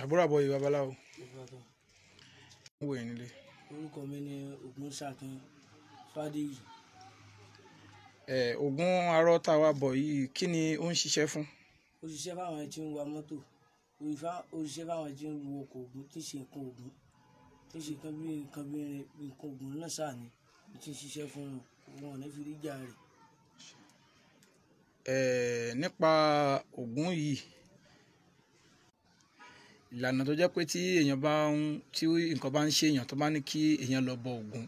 àbúrò àbọ̀yè babaláwo. Wò nílé. Orúkọ mi ni Ògúnṣàkin Fádéyì. Ògún arọ tá a wá bọ̀ yìí kí ni ó ń ṣiṣẹ́ fún? Ó ṣiṣẹ́ fáwọn ẹni tí ń wa mọ́tò, ó ṣiṣẹ́ fáwọn ẹni tí ń wo ọkọ̀ ògùn, tí ń ṣe nǹkan ògùn, tí ń ṣe nǹkan bí nǹkan ògùn náà sáà ni tí ń ṣiṣẹ́ fún wọn ò ní fi rí jà rẹ̀. Nípa ògún yìí, ìlànà tó jẹ́ pé tí nǹkan bá ń ṣe èèyàn tó bá ní kí èèyàn lọ bọ ògún,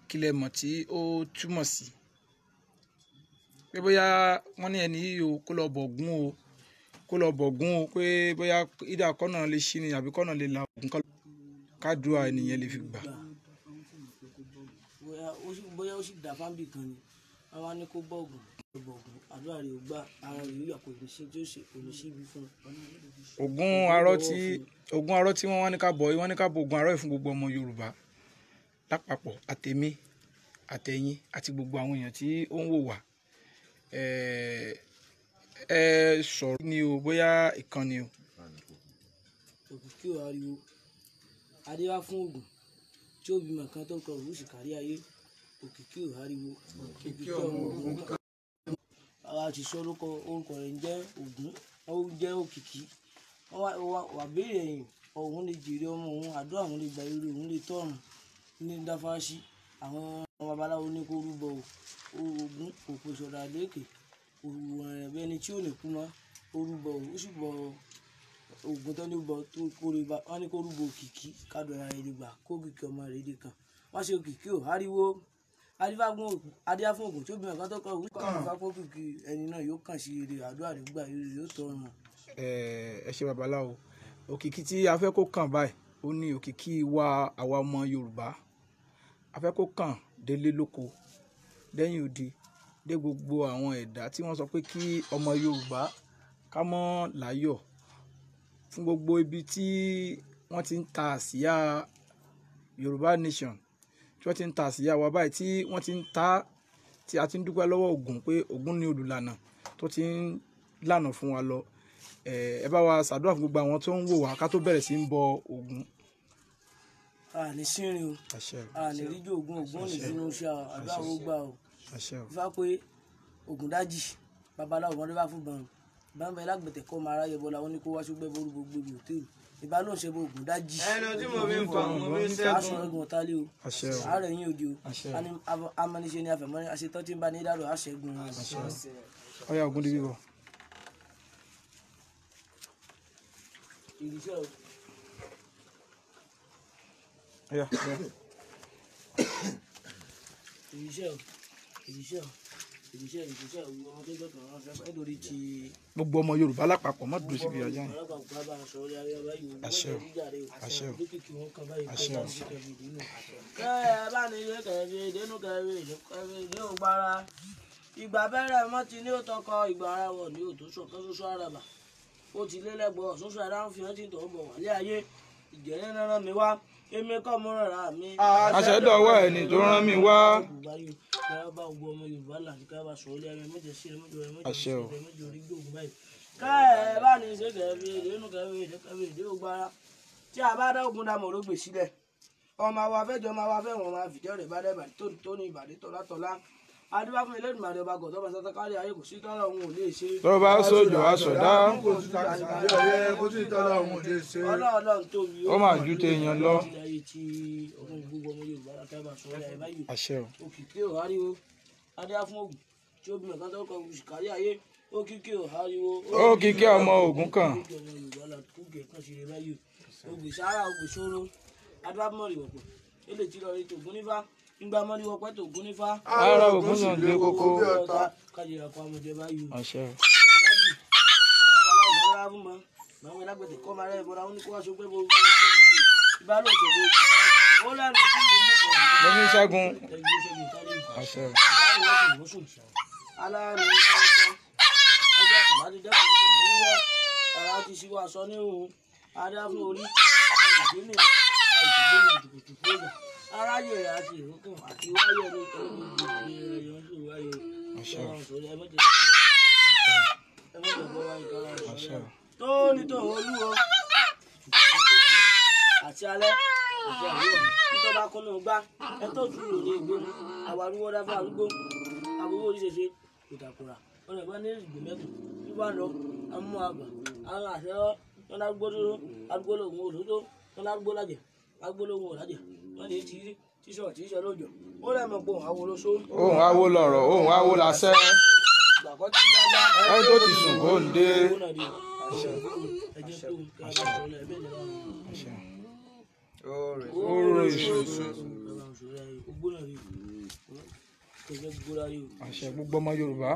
kí lẹ mọ̀ tí ó túmọ̀ sí? Pé bóyá wọ́n ní ẹni yìí o kó lọ bọ ògún o, kó lọ bọ ògún o, pé bóyá ìdá kọ́nà lè ṣí ni àbí kọ́nà lè la ògún kádùá ènìyàn lè fi gbà. Bóyá ó sì dá fáńbì kan ni wọ́n wá ní kó bọ ògún, àdúrà rẹ̀ ò gbà, ara rẹ̀ yóò kò ní sí tí ó ṣe kò ní síbi fún un. Ògún arọ tí wọ́n wá ní ká bọ̀ yìí, wọ́n ní ká bọ ògún arọ yìí fún gbogbo ọmọ Yorùbá lápapọ̀, àtèmi àtẹ̀yin àti gbogbo àwọn èèyàn tí ó ń wò wá. Ẹ sọ̀rọ̀ ni o, bóyá ìkànnì o. Òkìkí ò ariwo adé wá fún ògún tí ó bímọ kan tó kọ òwúsì kárí ayé. Òkìkí ò ariwo òkìkí ọmọ ògún kan. Àwa ti sọ orúkọ rẹ̀ ń jẹ́ ògún, ó jẹ́ òkìkí. Wà béèrè ẹ̀yìn òun lè jèrè ọmọ òun, àdúrà òun lè gba ire òun lè tọ̀run ní dáfáṣí. Àwọn babaláwo ní kó rúbọ ògún kò pèsè ọ̀dà lékè, òwúrọ̀ rẹ̀ bẹ́ẹ̀ ni tí ò ní kú mọ́. Ó rúbọ ó sì bọ ògún tó ní bọ tó kórè bá wọn ní kó rúbọ òkìkí kádùn ara rẹ̀ lè gbà kó òkìkí ọmọ rẹ̀ dé kan. Wọ́n ṣe òkìkí ò ariwo adíá fún ògún tí ó bímọ kan tó kọ òwúsì kárí ayé. Òkìkí ẹni náà yóò kàn sí ire, àdúrà rẹ̀ gbà ire yóò tọ̀run. Ẹ ṣe babaláwo, òkìkí tí a fẹ́ kó kàn báyìí ó ní òkìkí wa àwa ọmọ Yorùbá. A fẹ́ kó kàn délé lóko lẹ́yìn odi dé gbogbo àwọn ẹ̀dá tí wọ́n sọ pé kí ọmọ Yorùbá ká mọ́ láyọ̀, fún gbogbo ibi tí wọ́n ti ń ta àsíá Yorùbá nation, tí wọ́n ti ń ta àsíá wa báyìí, tí wọ́n ti ń ta tí a ti ń dúpẹ́ lọ́wọ́ Ògún pé Ògún ni olùlànà tó ti ń lànà fún wa lọ. Ẹ bá wa ṣàdúrà fún gbogbo àwọn tó ń wò wá ká tó bẹ̀rẹ̀ sí ń bọ Ògún. A ní sínrin o, a ní ríjò Ògún ní sínú iṣẹ́ àdúrà ó gbà o. Ifá pé Ògún dájì babaláwo wọn ló bá fún bọ̀rùn bámbẹ́ lágbẹ̀tẹ̀ kọ́ máa ráyè bọ́lá wọn ní kó wá ṣùgbẹ́ ború gbogbo òtẹ́ẹ̀lì ìbá ló ń ṣe bó Ògún dájì. ẹnu tí mo fi ń fa mo fi ń sẹ́gun. aṣọ ọgbọ̀n ọ̀tálẹ́ o àárẹ̀ yín òde o amọ́niṣe ni àfẹ̀mọ́ni àṣetọ́ tí ń bá ní dàrú àṣẹgun. Ọya Ògún di bíbọ. Ìrìṣẹ́ o. Ìrìṣẹ́ o ọmọ tó gbọ́dọ̀ wọn fẹ́ ẹ lórí ti. Gbogbo ọmọ Yorùbá lápapọ̀ má dúró síbi ọjà yẹn. Àṣẹ o, àṣẹ o, àṣẹ o. Bá ní ilé kẹ̀rẹ́ ìdénú kẹ̀rẹ́ ìdé ògbára ìgbà bẹ́rẹ̀ mọ́ ti ní òtọkọ ìgbà ara wọ̀ ní òtúnṣọ kan ṣoṣo àràbà ó ti lé lẹ́gbọ̀ọ́ ṣoṣo ẹ̀dá ń fi hàn tí tọ̀ ń bọ̀ wálé ayé ìjẹ́rẹ́ náà rán mi wá èmi kọ́ mo rọra mi. Àṣẹdọ̀wọ́ ẹni tó rán mi wá. Bá gbogbo ọmọ Yorùbá là ní ká bá sọ ilé ayé méje sí méje Àṣẹ o. méje orí gbòògùn báyìí. Bá ní ṣe kẹ̀rẹ́ ìdénú kẹ̀rẹ́ ìdé ògbára tí a bá dá Ògún dàmọ̀ ló gbè sílẹ̀ ọmọ wa fẹ́jọ́ ọmọ wa fẹ́ wọn máa fìdí ọ̀rẹ́ bá dẹ́bà tó ní ìbàdí tọ́látọ́lá adúbá fún Elédùmarè ọba gọ̀dọ̀ bá sátá kárí ayé kò sí tọ́lọ̀ òun ò lè ṣe. Tó bá sójò aṣọ̀dá. Ọlọ́run tóbi ó máa ju téèyàn lọ. Àṣẹ o. Òkìkí ò ariwo adúbá fún Ògún tí ó bímọ kan tó kọ òwúsì kárí ayé òkìkí ò ariwo. Òkìkí ọmọ Ògún kan. Ògbè sára ògbè sóró adúbá mọ̀rì wọ̀pọ̀ èlé tí lọ rí tògún nífà nígbà mọ́ni wọ́pẹ́ tògún nífà. Ara Ògún náà lé kókó. Kájọ àpò àmọ̀jẹ báyìí. Àṣẹ o. Babaláwo wọn rárá fún mọ báwọn ẹlágbẹ̀tẹ̀ kọ́ máa rẹ̀ bọ́ra wọn ní kó wá sọ pé bó ìbá ló ṣe bó ó lẹ́nu tí mo ń bọ̀. Mo fi ń ṣẹ́gun. Àṣẹ o. Aláàánú ọjọ́ kò bá ti dẹ́kun ìwọ́ ara ti ṣíwọ́ aṣọ ní òun adá fún orí ìdílé ìdìbòtò fúlẹ̀ aráyè rẹ̀ àti ìrókùn àti wáyé ní ìlú wáyé ọ̀sọ̀rọ̀ ẹ̀mẹ́jẹ̀ bọ́ wáyé kára ọ̀sọ̀rọ̀ tó ní tòun olúwo. àti alẹ́ àti àwúrọ̀ nítorí bá kúnnú gbá ẹ tó tún lò ní ìgbó àwọn arúgbó dáfẹ́ arúgbó àbúrò oríṣiríṣi ìtàkùrà wọn lè bá ní ìgbó mẹ́kùn bí wọ́n lọ amú àgbà àwọn àṣẹwọ́ wọn lágbó dúró arúgbó lòun òdòdó wọn lágbó lájẹ lágbó lòun òlájẹ wọn lè ti rí tíṣọ̀ tíṣọ̀ lójọ ó lè mọ̀ pé òun àwo lóṣó. ohun awo lọ̀rọ̀ ohun awo làṣẹ ẹni tó ti sùn kó ń dé. àṣẹ gbogbo ọmọ Yorùbá.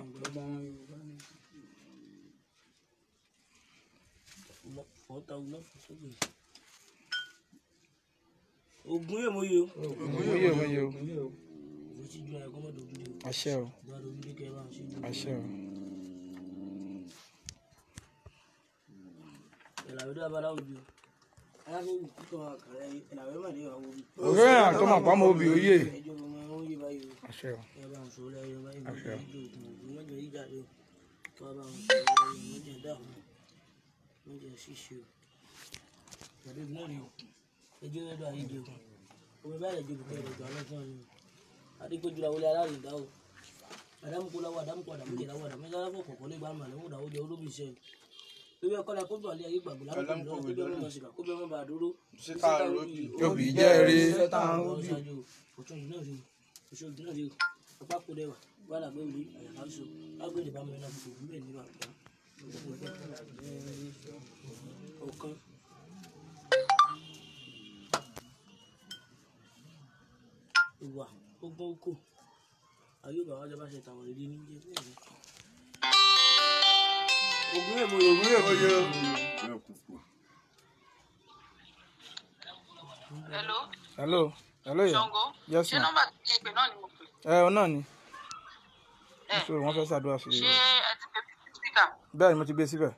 Ògún yè mọ́ yìí o. Ògún yè mọ́ yìí o. àṣẹ o. àṣẹ o. òwe náà tó máa pa mọ́ obì oyè. àṣẹ o. àṣẹ o. Adigunjula wọlé aláàrin dá o àdámukúláwọ àdámukúláwọ àdámukúláwọ kọ̀ọ̀kan lè gbà mà lẹ́wọ̀n ìdáwó jẹ olóbi iṣẹ́ lórí ọkọ la kó bọ̀ alẹ́ ayé gbàgbọ́ lábẹ́ lọ́wọ́ kó bẹ́ẹ̀ mọ̀ síkà kó bẹ́ẹ̀ mọ̀ bá dúró òbí jẹ́ rí. òtún náà rí òṣèlú náà rí ọ̀pá kó dẹ́wà wà lágbé òní àyàkáṣọ lágbèdè bá mi náà kò wú bẹ́ẹ̀ nínú àgbà ọ̀kan. Ìwà gbogbo oko àyùbá wájú bá ṣe tàwọn ìdí ní jẹ bẹ́ẹ̀ ni. Ògún èmo yòó. hello yẹn. Ṣàngó. yes ṣé ma. nọ́mbà tó ti pè náà ni mo pè. ọ náà ni. nítorí wọ́n fẹ́ ṣàdúrà sí i. ṣé ẹ ti pè síkà. bẹ́ẹ̀ ni mo ti gbé síbẹ̀.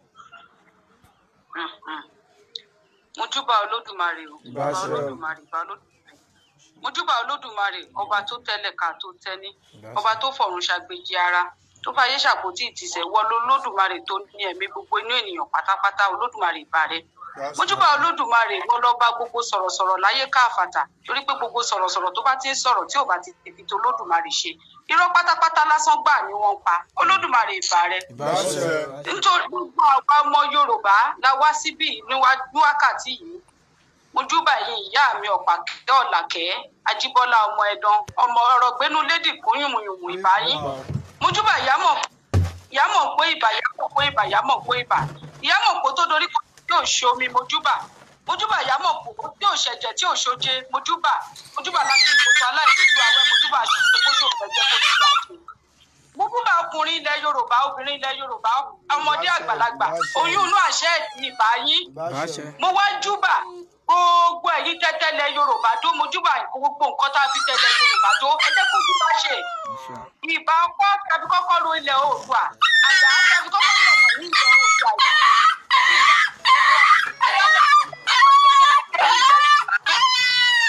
mo júbà Olódùmarè o. Ìbáṣe o. Mo júbà Olódùmarè ọba tó tẹ́lẹ̀ ká tó tẹ́ní ọba tó fọ̀run ṣàgbéjì ara tó fàyè ṣàpótí ìtìsẹ̀ wọ Olódùmarè tó ní ẹ̀mí gbogbo inú ènìyàn pátápátá Olódùmarè ìbà rẹ̀. Mo júbà Olódùmarè mo lọ bá gbogbo sọ̀rọ̀sọ̀rọ̀ láyé káàfàtà torí pé gbogbo sọ̀rọ̀sọ̀rọ̀ tó bá ti ń sọ̀rọ̀ tí ò bá ti fi tó Olódùmarè ṣe irọ́ pátápátá lásán gbà ni wọ́n pa Olódùmarè ìbà rẹ̀. Nítorí gbogbo àwa ọmọ Yorùbá la wá síbí ní wákàtí yìí mo júbà yín ìyá mi Ọ̀pàkẹ́ Ọ̀làkẹ́ Ajíbọ́lá ọmọ Ẹdàn ọmọ ọ̀rọ̀ gbénú lédì kún yùmùyùmù ìbà yín mo júbà ìyámọ̀ pé ìbà ìyámọ̀ pé ìbà tó dorí kò tí ò ṣe omi mo júbà ìyámọ̀ pò tí ò ṣẹ̀jẹ̀ tí ò ṣoje mo júbà láti ìgbòho aláìlójú àwẹ̀ mo júbà àṣìṣe kóṣò fẹ̀jẹ̀ kó ti gbà jù mo júbà ọkùnrin ilẹ̀ Yorùbá obìnrin ilẹ̀ Yorùbá ọmọdé àgbàlagbà oyún inú àṣẹ ìbà yín mo wá júbà gbogbo ẹ̀yin tẹ́tẹ́lẹ̀ Yorùbá tó mojúbà gbogbo nǹkan tá a fi tẹ́lẹ̀ Yorùbá tó ẹjẹ́ kó tún bá ṣe ìbá ọkọ tàbí kọ́kọ́ ro ilẹ̀ Oòduà àjà tàbí kọ́kọ́ ro ọ̀nà ní ilẹ̀ Oòduà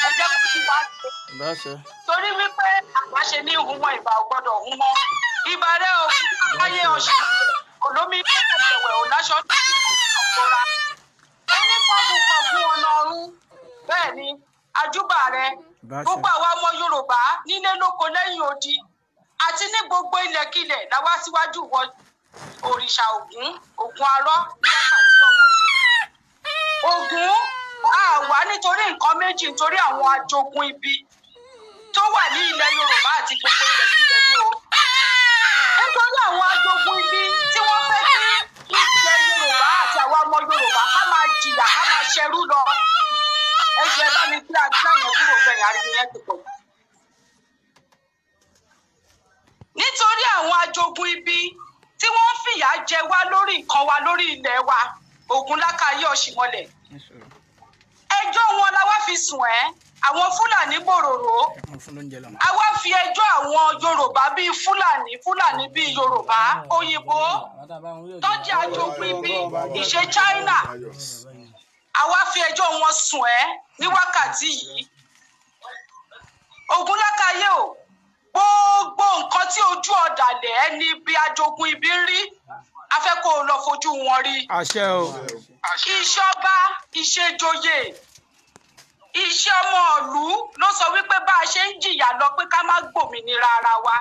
ẹjẹ́ kó tún bá ṣe torí wípé àgbàṣe ní ìhun wọn ìbá ọgbọ́dọ̀ hun wọn ìbá rẹ òkú ayé ọ̀sẹ̀ olómi ìfẹ̀wẹ̀ òláṣọ tó ti kọ́ra oníkọ̀ọ̀gùn ọ̀nà ọ̀run bẹ́ẹ̀ ni àjúbà rẹ gbogbo àwa ọmọ Yorùbá nílé lóko lẹ́yìn odi àti ní gbogbo ilẹ̀kílẹ̀ làwa síwájú wọ òrìṣà Ògún arọ́ ní wákàtí ọ̀wọ̀ yìí Ògún àwa nítorí nǹkan méjì nítorí àwọn ajogun ibi tó wà ní ilẹ̀ Yorùbá àti gbogbo ilẹ̀kílẹ̀ ní o nítorí àwọn ajogun ibi tí wọ́n fẹ́ kí ilẹ̀ Yorùbá àti àwa ọmọ Yorùbá ká máa jìyà ká máa ṣẹrú lọ ẹsẹ̀ bá mi gbé àgbà yẹn kúrò bẹ́ẹ̀ ariwo yẹn ti pọ̀. Nítorí àwọn ajogun ibi tí wọ́n ń fìyà jẹ wá lórí nǹkan wa lórí ilẹ̀ wa Ògúnlákayé Ọ̀ṣìmọlẹ̀ ẹjọ́ wọn la wá fi sùn ẹ́ àwọn Fúlàní bòròrò a wá fi ẹjọ́ àwọn Yorùbá bíi Fúlàní bíi Yorùbá òyìnbó tó jẹ́ ajogun ibi ìṣe China a wá fi ẹjọ́ wọn sùn ẹ́ ní wákàtí yìí Ògúnlákayé o gbogbo nǹkan tí ojú ọ̀dàlẹ̀ ẹni bí ajogun ibi ń rí a fẹ́ kó o lọ fojú wọn rí. àṣẹ o. ìṣọba ìṣèjòyè iṣẹ́ ọmọ ìlú ló sọ wípé bá a ṣe ń jìyà lọ pé ká má gbòmìnira ara wa.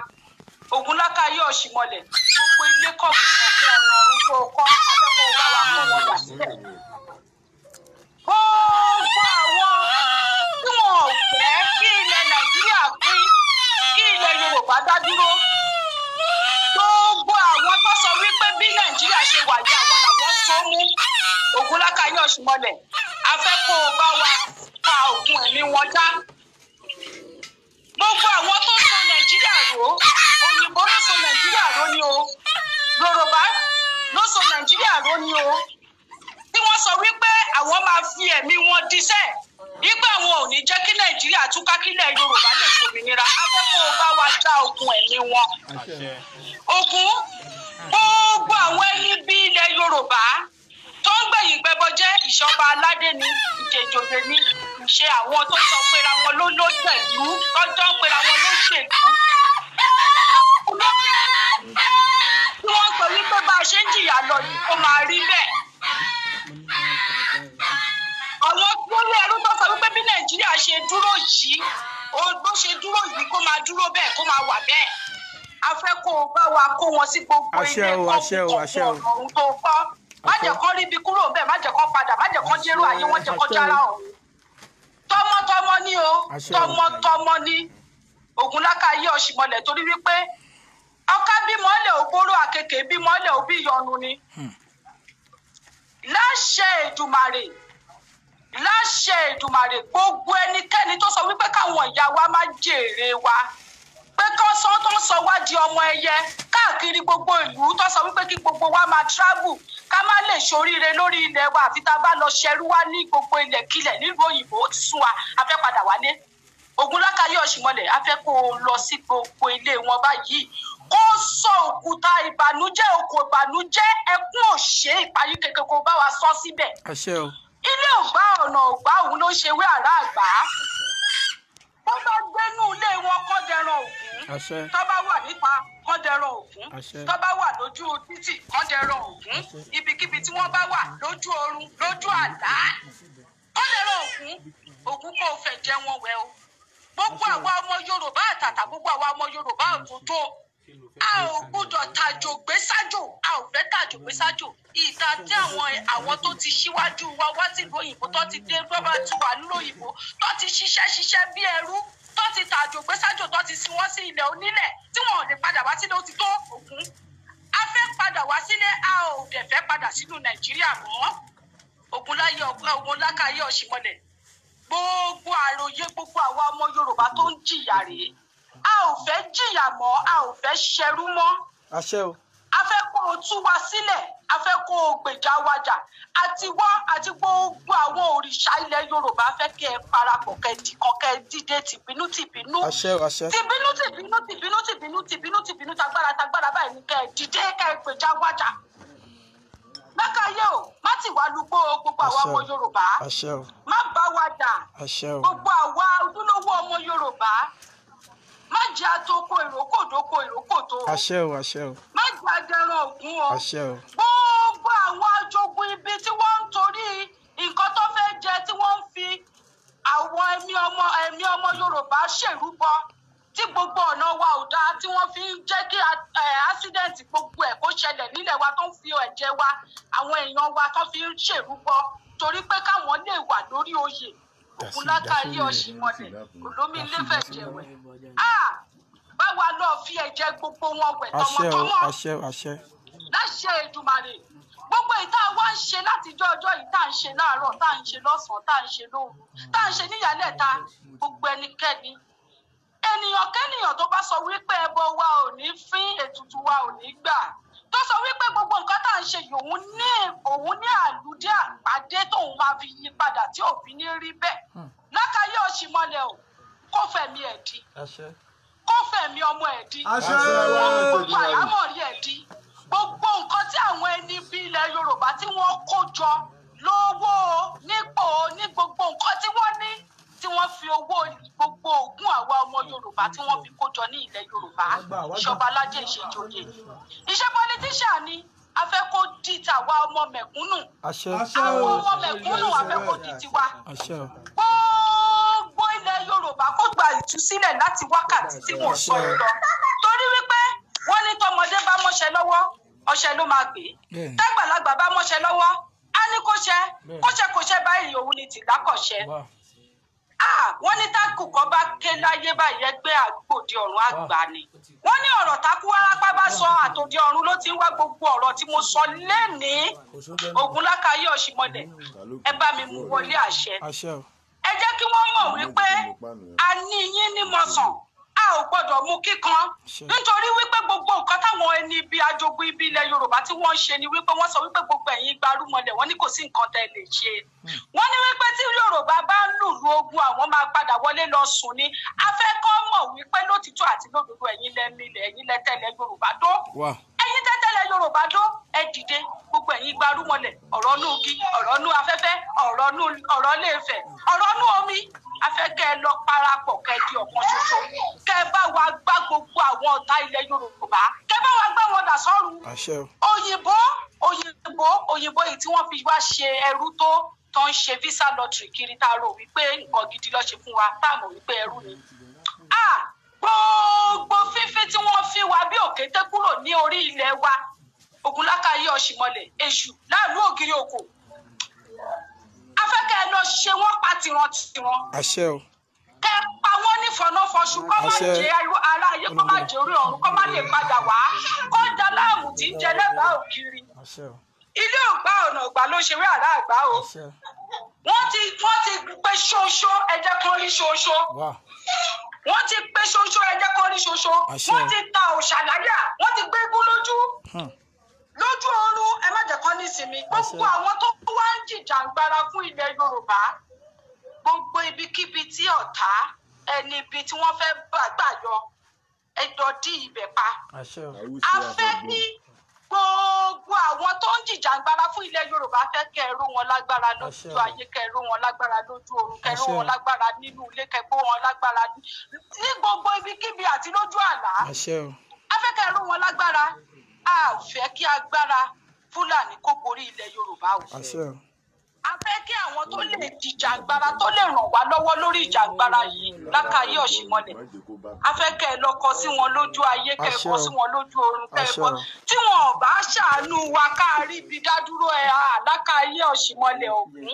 Ògúnlákàyé Ọ̀ṣìmọ̀lẹ̀ gbogbo ilé kọ̀ọ̀kan ọ̀nà ọ̀run tó kọ́ akẹ́kọ̀ọ́ bá wa kó wọn yà sílẹ̀. Gbogbo àwọn tí wọn ò fẹ́ kí ilẹ̀ Nàìjíríà pín, kí ilẹ̀ Yorùbá dá dúró. Gbogbo àwọn tó sọ wípé bí Nàìjíríà ṣe wà yìí àwọn làwọn so mú. Ògúnlákàyé Ọ̀ṣìmọ̀lẹ̀ a fẹ́ kó o bá wa pa ògùn ẹ̀mí wọn já. Gbogbo àwọn tó sọ Nàìjíríà ró, òyìnbó ló sọ Nàìjíríà ró ni o, Yorùbá ló sọ Nàìjíríà ró ni o. Tí wọ́n sọ wípé àwọn máa fi ẹ̀mí wọn díṣẹ́, wípé àwọn ò ní jẹ́ kí Nàìjíríà túká kílẹ̀ Yorùbá lè ṣòmìnira, a fẹ́ kó o bá wa já ògùn ẹ̀mí wọn. Ògún gbogbo àwọn ẹni bí ilẹ̀ Yorùbá tó ń gbẹ̀yìn gbẹbọ jẹ́ ìṣọba aládé ni, ìjẹjọdẹ ni, ṣe àwọn tó sọ pera wọn ló lóṣèlú, tọ́jọ́ pera wọn lóṣèlú. Tí wọ́n sọ wípé bá a ṣe ń jìyà lọ yìí kó máa rí bẹ́ẹ̀. Àwọn tó rí ẹrú tó sọ wípé bí Nàìjíríà ṣe dúró yìí, bó ṣe dúró yìí kó máa dúró bẹ́ẹ̀, kó máa wà bẹ́ẹ̀. A fẹ́ kó o bá wa kó wọn sí gbogbo ilé ọ̀run tó kọ́. Má jẹ́ kán ríbi kúrò bẹ́ẹ̀, má jẹ́ kán padà, má jẹ́ kán dérò ayé, wọ́n jẹ́ kán jára ọ̀hún. Tọmọtọmọ ni o, tọmọtọmọ ni Ògúnlákàyé Ọ̀ṣìmọ̀lẹ̀ torí wípé ọká bímọ lẹ̀ ògbóró àkekèé bímọ lẹ̀ òbí ìyọnu ni. Láṣẹ Èdùmàrè gbogbo ẹnikẹ́ni tó sọ wípé káwọn ìyá wa má jèrè wa, pé kán sọ tó ń sọ wá di ọmọ ẹyẹ káàkiri gbogbo ìlú, tó sọ wípé kí gbogbo wa máa travel ká má lè ṣoríire lórí ilẹ̀ wa àfi tá a bá lọ ṣẹrú wá ní gbogbo ilẹ̀kílẹ̀ nílùú òyìnbó, ó ti sún wa, a fẹ́ padà wálé. Ògúnlákàyé Ọ̀ṣìmọ̀lẹ̀ a fẹ́ kó o lọ sí gbogbo ilé wọn báyìí, kó sọ òkúta ìbànújẹ́, oko ìbànújẹ́, ẹkún òṣè, ìpayín kékeré kó bá wa sọ síbẹ̀. Ilé ògbà ọ̀nà ògbà òun ló ṣe wé àrá àgbà. Wọ́n bá gbénú ilé wọn kọ́ dẹran Ògún, tó bá wà níta kọ́ dẹran Ògún, tó bá wà lójú títì kọ́ dẹran Ògún, ibikíbi tí wọ́n bá wà lójú oorun, lójú àlá kọ́ dẹran Ògún. Ògún kò fẹ́ jẹ wọn wẹ̀ o. Gbogbo àwa ọmọ Yorùbá àtàtà, gbogbo àwa ọmọ Yorùbá òtútù, a ò gbúdọ̀ tàjò gbé sájò, a ò fẹ́ tàjò gbé sájò. Ìta tí àwọn tó ti ṣíwájú wa wá sílùú òyìnbó, tó ti dé tó bá ti wà nílùú òyìnbó, tó ti ṣiṣẹ́ bí ẹrú, tó ti tàjò gbé sájò, tó ti sin wọ́n sí ilẹ̀ onílẹ̀ tí wọn ò lè padà wá sílé, ó ti tó Ògún. A fẹ́ padà wá sílé, a ò dẹ̀ fẹ́ padà sínú Nàìjíríà mọ́. Ògúnlákàyé Ọ̀ṣìmọ̀lẹ̀ gbogbo àròyé gbogbo àwa ọmọ Yorùbá tó ń jìyà rèé, a ò fẹ́ jìyà mọ́, a ò fẹ́ ṣẹrú mọ́. A fẹ́ kó o tú wa sílẹ̀, a fẹ́ kó o gbèjà wa jà, àti wá àti gbogbo àwọn òrìṣà ilẹ̀ Yorùbá fẹ́ kí ẹ parapọ̀, kẹ́ dìde tìbínú, tagbára báyìí ni kẹ́ dìde, kẹ́ gbèjà wa jà. Lákàyé o, má ti wá lùgbò gbogbo àwa ọmọ Yorùbá, má bá wa jà, gbogbo àwa ojúlówó ọmọ Yorùbá, má jẹ́ àtòkò ìrókòdókò ìrókòtò, má jẹ́ àdẹran Ògún o. Gbogbo àwọn ajogun ibi tí wọ́n ń torí nǹkan tó fẹ́ jẹ, tí wọ́n ń fi àwọn ẹ̀mí ọmọ Yorùbá ṣèrúbọ, tí gbogbo ọ̀nà wa ò dáa, tí wọ́n fi ń jẹ́ kí accident gbogbo ẹ̀ kó ṣẹlẹ̀ nílẹ̀ wa, tó ń fi ẹ̀jẹ̀ wa, àwọn èèyàn wa tó fi ń ṣèrúbọ torí pé káwọn lè wà lórí oyè. Ògúnlákàyé Ọ̀ṣìmọ̀lẹ̀ olómi ilé fẹ̀jẹ̀ wẹ̀. Báwa lọ fi ẹ̀jẹ̀ gbogbo wọn wẹ̀ tọmọtọmọ. Láṣẹ Èdùmàrè gbogbo ìta wa ń ṣe látijọ́ ọjọ́ yìí, tá à ń ṣe láàárọ̀, tá à ń ṣe lọ́sàn-án, tá à ń ṣe lóru, tá à ń ṣe níyàlẹ́ta, gbogbo ẹnikẹ́ni ènìyàn kẹ́nìyàn tó bá sọ wípé ẹbọ wa ò ní fín, ètùtù wa ò ní gbà, tó sọ wípé gbogbo nǹkan tá à ń ṣe yìí òun ní àlùdé àpàdé tóun máa fi yí padà tí òfin ní rí bẹ́ẹ̀. Lákàyé Ọ̀ṣìmọ̀lẹ̀ o, kó fẹ̀mí ẹ̀ di, kó fẹ̀mí ọmọ ẹ̀ di, gbogbo àlámọ̀rí ẹ̀ di, gbogbo nǹkan tí àwọn ẹni bí ilẹ̀ Yorùbá tí wọ́n kó jọ lówó, nípò, ní gbogbo nǹkan tí wọ́n ní, tí wọ́n fi owó gbogbo ogún àwa ọmọ Yorùbá tí wọ́n fi kó jọ ní ilẹ̀ Yorùbá, ìṣọba aládé ìṣèjòyè, iṣẹ́ pọlitíṣà ni. A fẹ́ kó di tàwa ọmọ mẹ̀kúnnù, àwọn ọmọ mẹ̀kúnnù a fẹ́ kó di tiwa. Yorùbá kó gba ìtúsílẹ̀ láti wákàtí tí mo sọ yìí lọ torí wípé wọ́n ní tọmọdé bá mọ́ṣẹ́ lọ́wọ́ ọṣẹ ló máa gbé tágbàlagbà bá mọ́ṣẹ́ lọ́wọ́ á ní kóṣẹ́ báyìí òun ni tìlákọ̀ṣẹ́ wọ́n ní tákùkọ bá ké láyé báyìí ẹgbẹ́ àgbòdì ọ̀run àgbà ni wọ́n ní ọ̀rọ̀ tákú wárápá bá sọ àtòdì ọ̀run ló ti ń wá gbogbo ọ̀rọ̀ tí mo sọ lénìí Ògúnlákayé Ọ̀ṣìmọ̀lẹ̀ ẹ bá mi mú wọlé àṣẹ ẹ jẹ́ kí wọ́n mọ̀ wípé a ní yín ní mọ̀sán a ò gbọ́dọ̀ mú kíkan nítorí wípé gbogbo nǹkan táwọn ẹni ibi ajogun ibi ilẹ̀ Yorùbá tí wọ́n ń ṣe ni wípé wọ́n sọ wípé gbogbo ẹ̀yin gbarúmọlẹ̀ wọ́n ní kò sí nǹkan tẹ́ lè ṣe wọ́n ní wípé tí Yorùbá bá ń lùlù ogun àwọn máa padà wọlé lọ sùn ni a fẹ́ kọ́ mọ̀ wípé lótìtọ́ àti lódodo ẹ̀yin lẹ́mílẹ̀ ẹ̀yin lẹ́tẹ̀lẹ̀ Yorùbá dó ẹ̀yin tẹ́tẹ̀lẹ̀ Yorùbá dó ẹ dìde gbogbo ẹ̀yin gbarúmọlẹ̀ ọ̀rọ̀ nú igi ọ̀rọ̀ nú afẹ́fẹ́ ọ̀rọ̀ Ilé-Ifẹ̀ ọ̀rọ̀ nú omi afẹ́kẹ́ lọ parapọ̀ kẹ́ di ọ̀kan ṣoṣo kẹ́ bá wa gbá gbogbo àwọn ọ̀tá ilẹ̀ Yorùbá kẹ́ bá wa gbá wọn dà sọ́run òyìnbó yìí tí wọ́n fi wá ṣe ẹrú tó ń ṣe visa lottery kiri tá a rò wípé nǹkan gidi ló ṣe fún wa tá a mọ̀ wípé ẹrú ni gbogbo fífi tí wọ́n fi wá bí òkété kúrò ní orí ilẹ̀ wa Ògúnlákayé Ọ̀ṣìmọ̀lẹ̀ èṣù láàlú ògiri òkò afẹ́kẹ́ lọ ṣe wọ́n pa tìrantìran kẹ́ pa wọ́n ní fọnáfọṣù kọ́ má jẹ́ ara ayé kọ́ má jẹ́ orí ọ̀run kọ́ má lè padà wá kọ́ da láàmú tí ń jẹ lẹ́bàá ògiri ilé ògbà ọ̀nà ògbà ló ṣe wí àrà àgbà o wọ́n ti pé ṣoṣo ẹ̀jẹ̀ kan rí ṣoṣo wọ́n ti pé ṣoṣo ẹ̀jẹ̀ kan rí ṣoṣo wọ́n ti ta òṣàláyà wọ́n ti gbé egún lójú oorun ẹ má jẹ́ kán nísinmi gbogbo àwọn tó wá ń jìjàǹgbara fún ilẹ̀ Yorùbá gbogbo ibikíbi tí ọ̀tá ẹni ibi tí wọ́n fẹ́ gbà yọ ẹjọ́ dí ibẹ̀ pa a fẹ́ kí gbogbo àwọn tó ń jìjàǹgbara fún ilẹ̀ Yorùbá fẹ́ kẹrù wọn lágbára lójú ayé kẹrù wọn lágbára lójú oorun kẹrù wọn lágbára nínú ilé kẹgbó wọn lágbára ní gbogbo ibikíbi àti lójú àlá a fẹ́ kẹrù wọn lágbára a ò fẹ́ kí agbára Fúlàní kó borí ilẹ̀ Yorùbá o. A fẹ́ kí àwọn tó lè dìjàǹgbara tó lè ràn wá lọ́wọ́ lórí ìjàǹgbara yìí Lákayé Ọ̀ṣìmọ̀lẹ̀. A fẹ́ kẹ́ ẹ lọ kọ sí wọn lójú ayé kẹ́ ẹ kọ sí wọn lójú oorun kẹ́ ẹ kọ. Tí wọn ò bá ṣàánú wa káàrí ibi dádúró Lákayé Ọ̀ṣìmọ̀lẹ̀ Ògún.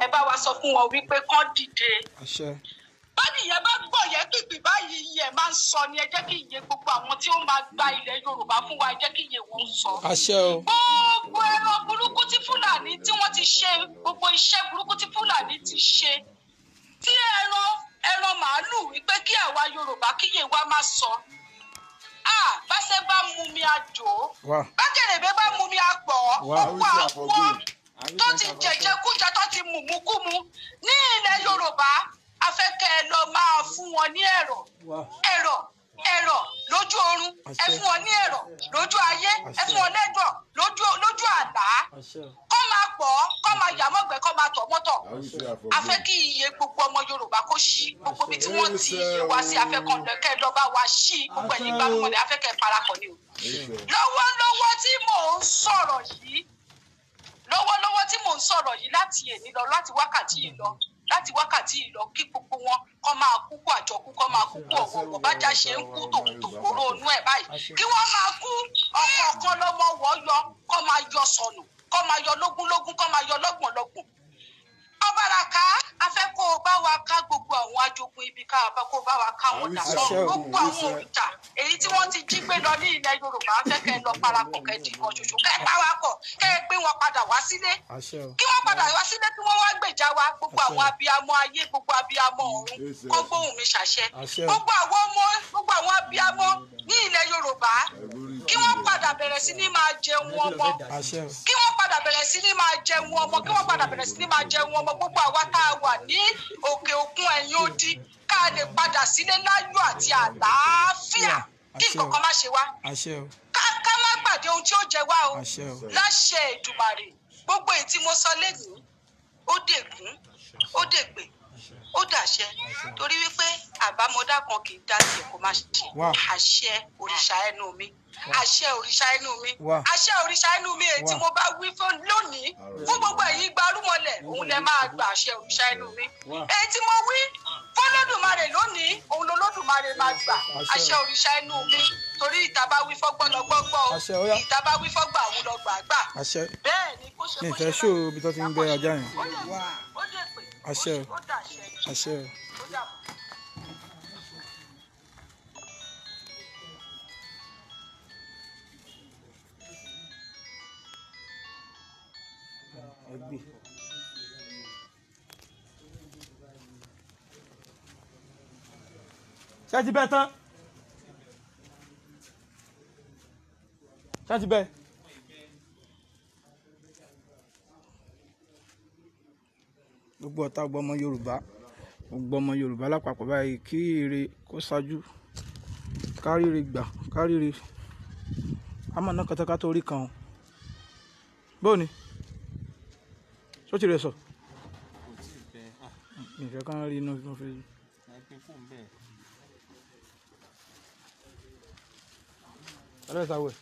Ẹ bá wa sọ fún wọn wípé kán dìde. Báyìí yẹn bá gbọ́ yẹn pípì báyìí yẹn máa ń sọ ni ẹ jẹ́ kí iye gbogbo àwọn tí ó máa gba ilẹ̀ Yorùbá fún wa ẹ jẹ́ kí iye wọn sọ. Gbogbo ẹran burúkú tí Fúlàní tí wọ́n ti ṣe gbogbo iṣẹ́ burúkú tí Fúlàní ti ṣe tí ẹran màálù wípé kí àwa Yorùbá kí iye wa máa sọ. Báṣẹ́ bá mú mi àjò bákẹ́rẹ̀bẹ́ bá mú mi àgbọ̀ gbogbo àwọn tó ti jẹ̀jẹ̀kújẹ tó ti mùmúkúmu ní ilẹ̀ Yorùbá a fẹ́ kẹ́ ẹ lọ máa fún wọn ní ẹ̀rọ̀ lójú oorun ẹ fún wọn ní ẹ̀rọ̀ lójú ayé ẹ fún wọn lẹ́dọ̀ lójú àlá kọ́ máa pọ̀ kọ́ máa yà mọ́gbẹ́ kọ́ máa tọ̀ mọ́tọ̀ a fẹ́ kí iye gbogbo ọmọ Yorùbá kó ṣí gbogbo ibi tí wọ́n ti iye wá sí afẹ́kàn lẹ́kẹ́ lọ́ba wa ṣí gbogbo ẹ̀yìn gbàgbọ́lẹ̀ afẹ́kẹ́ parapọ̀ ni o. lọ́wọ́lọ́wọ́ tí mò ń sọ̀rọ̀ yìí láti èní lọ láti wákàtí yìí lọ kí gbogbo wọn kọ́ máa kú kó àjọkú kọ́ máa kú kó ọ̀wọ̀ bó bá já ṣe ń kú tòkòrò onú ẹ̀ báyìí kí wọ́n máa kú ọ̀kọ̀ọ̀kan lọ́mọ wọ́ yọ kọ́ máa yọ sọnù kọ́ máa yọ lógúnlógún kọ́ máa yọ lọ́gbọ̀nlọ́gbọ̀n. Ọbàràká a fẹ́ kó o bá wa ká gbogbo àwọn ajogun ibi ká kó o bá wa ká wọn dà sọ gbogbo àwọn òrìṣà èyí tí wọ́n ti jí gbé lọ ní ilẹ̀ Yorùbá a fẹ́ kẹ́ ẹ lọ parapọ̀ kẹ́ ẹ di ìkan ṣoṣo kẹ́ ẹ pawapọ̀ kẹ́ ẹ gbé wọn padà wá sílé kí wọ́n padà wá sílé kí wọ́n wá gbèjà wa gbogbo àwọn abiyamọ ayé gbogbo abiyamọ ọ̀run kọ́ gbóhùn mi ṣàṣẹ gbogbo àwọn abiyamọ ní ilẹ̀ Yorùbá kí wọ́n padà bẹ̀rẹ̀ sí ní máa jẹun ọmọ kí wọ́n padà bẹ̀rẹ̀ sí ní máa jẹun ọmọ kí wọ́n padà bẹ̀rẹ̀ sí ní máa jẹun ọmọ gbogbo àwa tá a wà ní òkè òkun ẹ̀yìn odi ká lè padà sílé láyọ̀ àti àlàáfíà kí nǹkan kan má ṣe wá ká má gbàdé ohun tí ó jẹ wá o láṣẹ Èdùmàrè gbogbo èyí tí mo sọ lẹ́yìn ó dègún ó dègbè ó dàṣẹ torí wípé àbámọ̀dá kan kì í dá tiẹ̀ kó má ṣe àṣẹ òrìṣà ẹnu mi àṣẹ òrìṣà ẹnu mi àṣẹ òrìṣà ẹnu mi èyí tí mo bá wí fún lónìí fún gbogbo ẹ̀yin gbarúmọlẹ̀ òun lẹ máa gba àṣẹ òrìṣà ẹnu mi èyí tí mo wí fún Olódùmarè lónìí òun lolódùmarè máa gbà àṣẹ òrìṣà inú omi torí ìta bá wí fọ́gbọ́n lọ gbọ́gbọ́ o ìta bá wí fọ́gbà òun lọ gbàgbà bẹ́ẹ̀ ni kó ṣe ní ìfẹ́ ṣó ibi tó ti ń bẹ ajá yẹn àṣẹ àṣẹ ẹgbẹ́. ṣé ti bẹ́ tán ṣé ti bẹ́ gbogbo ọ̀tá gbogbo ọmọ Yorùbá lápapọ̀ báyìí kí ire kó ṣáájú káríire gbà káríire àmọ́ náà kẹtẹ́ká tó rí kan o bóòní só ti rẹ̀ sọ ìfẹ́ kan rí inú fífún fi ọlọ́ọ̀sáwẹ̀.